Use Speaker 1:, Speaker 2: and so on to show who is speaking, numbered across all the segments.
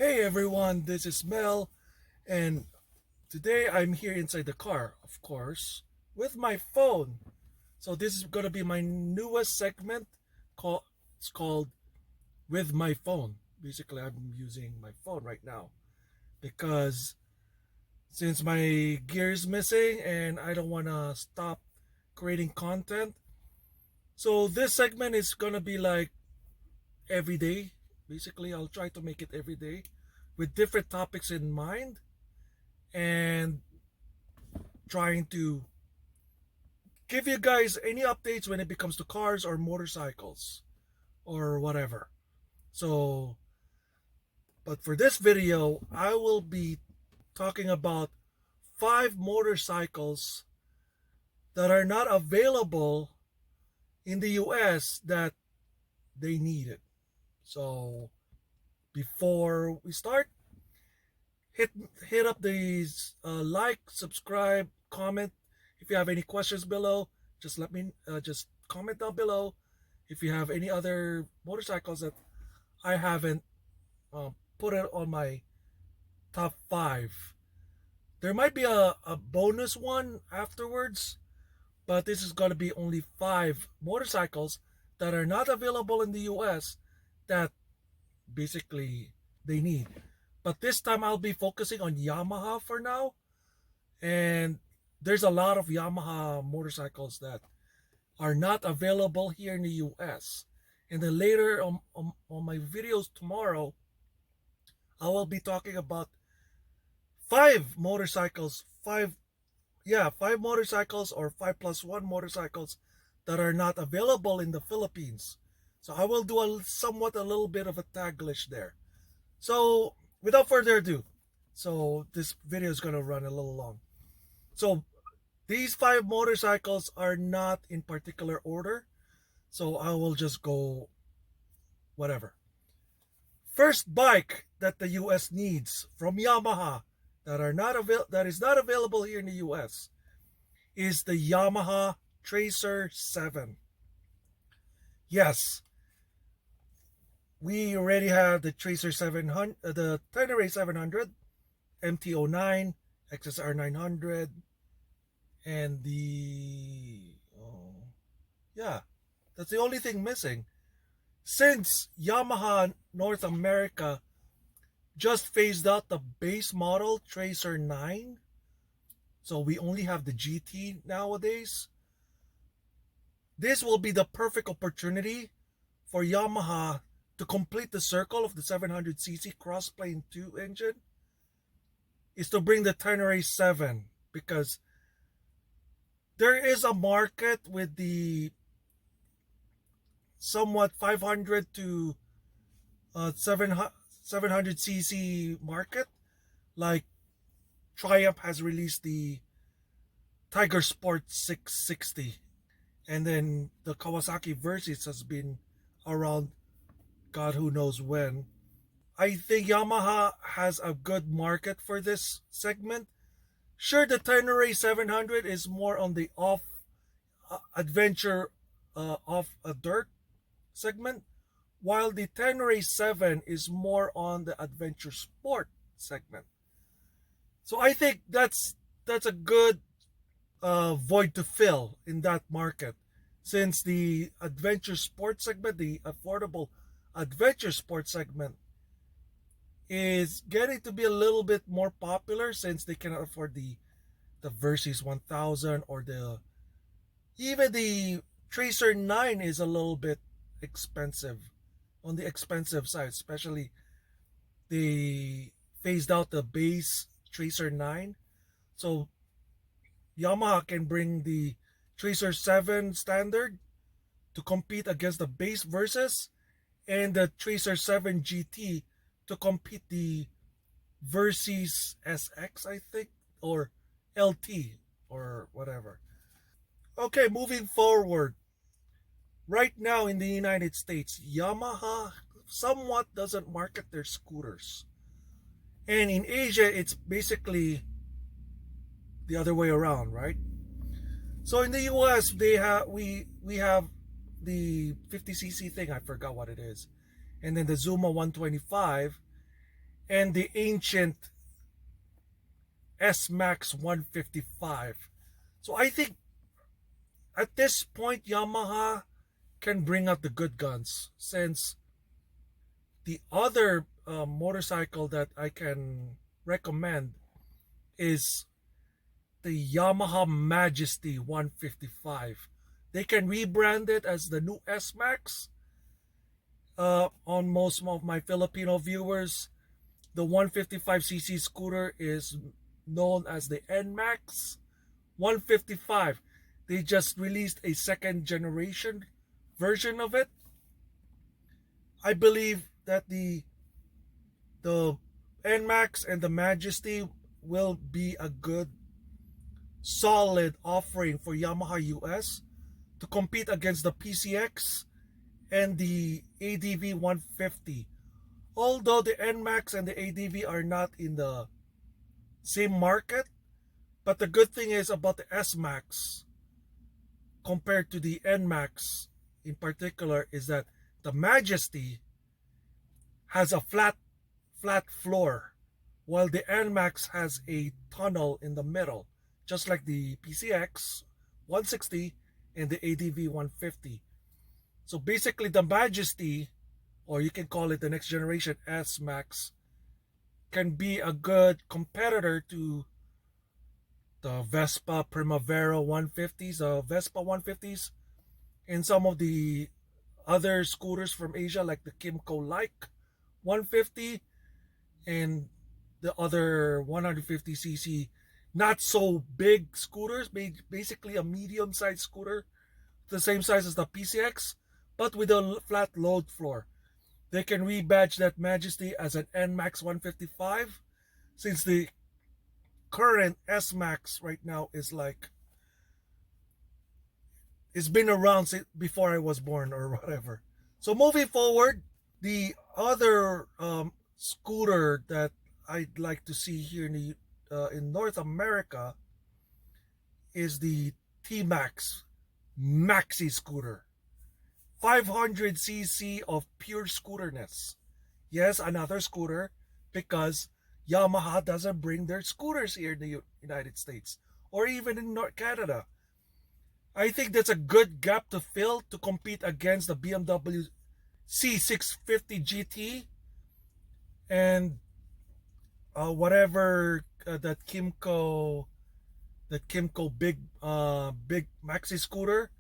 Speaker 1: Hey everyone, this is Mel, and today I'm here inside the car, of course, with my phone. So this is gonna be my newest segment. It's called "With My Phone." Basically, I'm using my phone right now because since my gear is missing and I don't wanna stop creating content, so this segment is gonna be like every day. Basically, I'll try to make it every day with different topics in mind and trying to give you guys any updates when it comes to cars or motorcycles or whatever. So, but for this video, I will be talking about 5 motorcycles that are not available in the US that they needed. So, before we start, hit hit up the like, subscribe, comment. If you have any questions below, just let me just comment down below. If you have any other motorcycles that I haven't put it on my top 5, there might be a bonus one afterwards, but this is going to be only 5 motorcycles that are not available in the US that basically they need. But this time I'll be focusing on Yamaha for now. And there's a lot of Yamaha motorcycles that are not available here in the US. And then later on my videos tomorrow, I will be talking about 5 motorcycles, 5 motorcycles or 5+1 motorcycles that are not available in the Philippines. So I will do a little bit of a taglish there. So without further ado, so this video is going to run a little long. So these 5 motorcycles are not in particular order, so I will just go whatever. First bike that the US needs from Yamaha that is not available here in the US is the Yamaha Tracer 7. Yes, we already have the Tracer 700, the Tenere 700, MT09, XSR 900, and that's the only thing missing. Since Yamaha North America just phased out the base model Tracer 9, so we only have the GT nowadays, this will be the perfect opportunity for Yamaha to complete the circle of the 700cc Crossplane 2 engine, is to bring the Tenere 7, because there is a market with the somewhat 500 to 700cc market. Like Triumph has released the Tiger Sport 660, and then the Kawasaki Versys has been around God who knows when. I think Yamaha has a good market for this segment. Sure, the Tenere 700 is more on the off adventure, off a dirt segment, while the Tenere 7 is more on the adventure sport segment. So I think that's a good void to fill in that market, since the adventure sport segment, the affordable adventure sport segment, is getting to be a little bit more popular since they cannot afford the Versys 1000, or even the Tracer 9 is a little bit expensive, on the expensive side. Especially they phased out the base Tracer 9, so Yamaha can bring the Tracer 7 standard to compete against the base Versys, and the Tracer 7 GT to compete the Versys SX, I think, or LT, or whatever. Okay, moving forward. Right now in the United States, Yamaha somewhat doesn't market their scooters. And in Asia, it's basically the other way around, right? So in the US, we have the 50cc thing, I forgot what it is. And then the Zuma 125. and the ancient S-Max 155. So I think at this point Yamaha can bring out the good guns, since the other motorcycle that I can recommend is the Yamaha Majesty 155. They can rebrand it as the new S-Max. On most of my Filipino viewers, the 155cc scooter is known as the NMAX 155. They just released a second generation version of it. I believe that the NMAX and the Majesty will be a good solid offering for Yamaha US to compete against the PCX and the ADV 150. Although the NMAX and the ADV are not in the same market, but the good thing is about the S-Max compared to the NMAX in particular is that the Majesty has a flat floor, while the NMAX has a tunnel in the middle, just like the PCX 160 and the ADV 150. So basically the Majesty, or you can call it the next generation S-Max, can be a good competitor to the Vespa Primavera 150s, Vespa 150s, and some of the other scooters from Asia like the Kimco Like 150 and the other 150cc not so big scooters, basically a medium sized scooter, the same size as the PCX, but with a flat load floor. They can rebadge that Majesty as an NMAX 155, since the current S-Max right now is like, it's been around since before I was born or whatever. So moving forward, the other scooter that I'd like to see here in North America is the TMax Maxi scooter. 500cc of pure scooterness. Yes, another scooter, because Yamaha doesn't bring their scooters here in the United States or even in North Canada. I think that's a good gap to fill to compete against the BMW C650 GT and whatever that Kimco big maxi scooter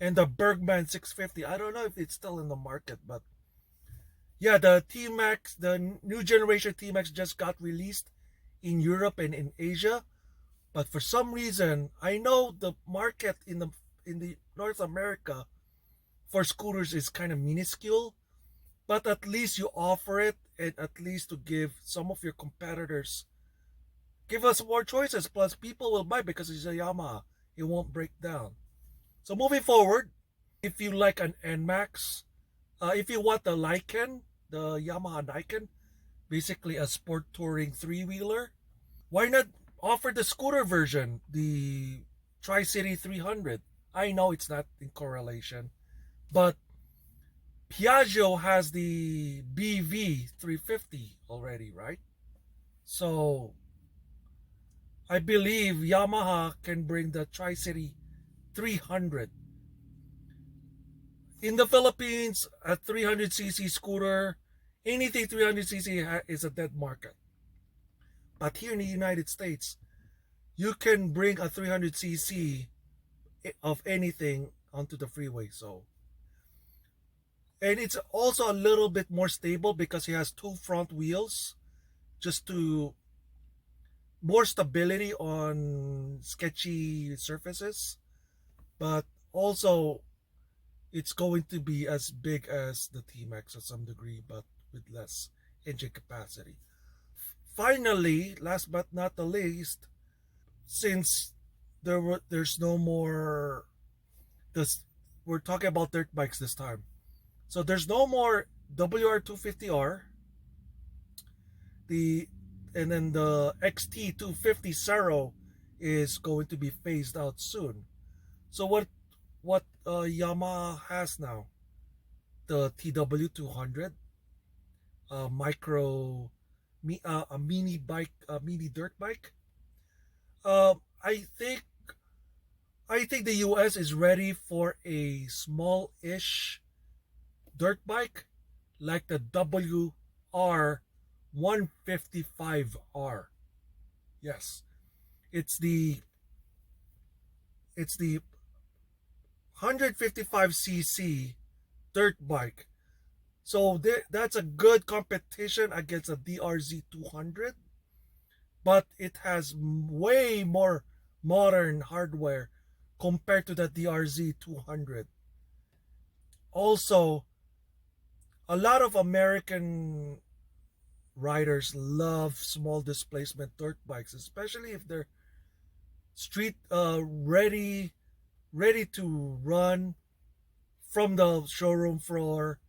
Speaker 1: and the Bergman 650. I don't know if it's still in the market, but yeah, the TMax, the new generation TMax just got released in Europe and in Asia. But for some reason, I know the market in the North America for scooters is kind of minuscule, but at least you offer it, and at least to give some of your competitors, give us more choices. Plus, people will buy because it's a Yamaha. It won't break down. So moving forward, if you like an NMAX, if you want the Lycan, the Yamaha Lycan, basically a sport touring three-wheeler, why not offer the scooter version, the Tri-City 300? I know it's not in correlation, but Piaggio has the BV 350 already, right? So I believe Yamaha can bring the Tri-City 300. In the Philippines, a 300cc scooter, anything 300cc is a dead market. But here in the United States, you can bring a 300cc of anything onto the freeway. So, and it's also a little bit more stable because it has two front wheels, just to more stability on sketchy surfaces. But also, it's going to be as big as the TMax to some degree, but with less engine capacity. Finally, last but not the least, since there's no more this, we're talking about dirt bikes this time. So there's no more WR250R, and then the XT250 Cero is going to be phased out soon. So what Yamaha has now? The TW200 micro a mini bike, a mini dirt bike. I think the US is ready for a small-ish dirt bike like the WR 155R. Yes, it's the it's the 155cc dirt bike. So that's a good competition against a DRZ 200, but it has way more modern hardware compared to the DRZ 200. Also, a lot of American riders love small displacement dirt bikes, especially if they're street ready to run from the showroom floor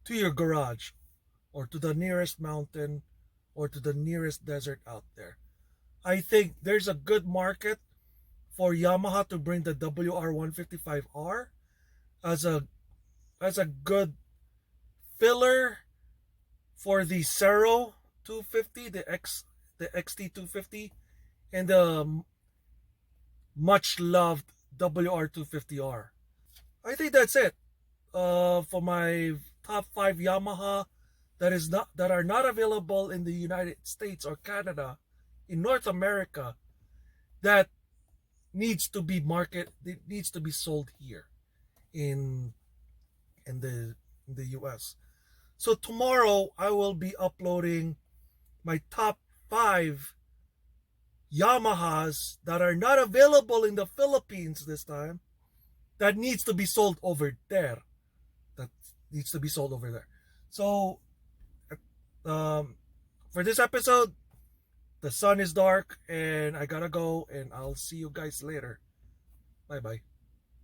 Speaker 1: to your garage or to the nearest mountain or to the nearest desert out there. I think there's a good market for Yamaha to bring the WR155R as a good filler for the Cero 250, the XT250, and the much loved WR250R. I think that's it. For my top 5 Yamaha that are not available in the United States or Canada, in North America, that it needs to be sold here in the US. So tomorrow I will be uploading my top 5 Yamahas that are not available in the Philippines this time, that needs to be sold over there. That needs to be sold over there. So, for this episode, the sun is dark and I gotta go, and I'll see you guys later. Bye bye.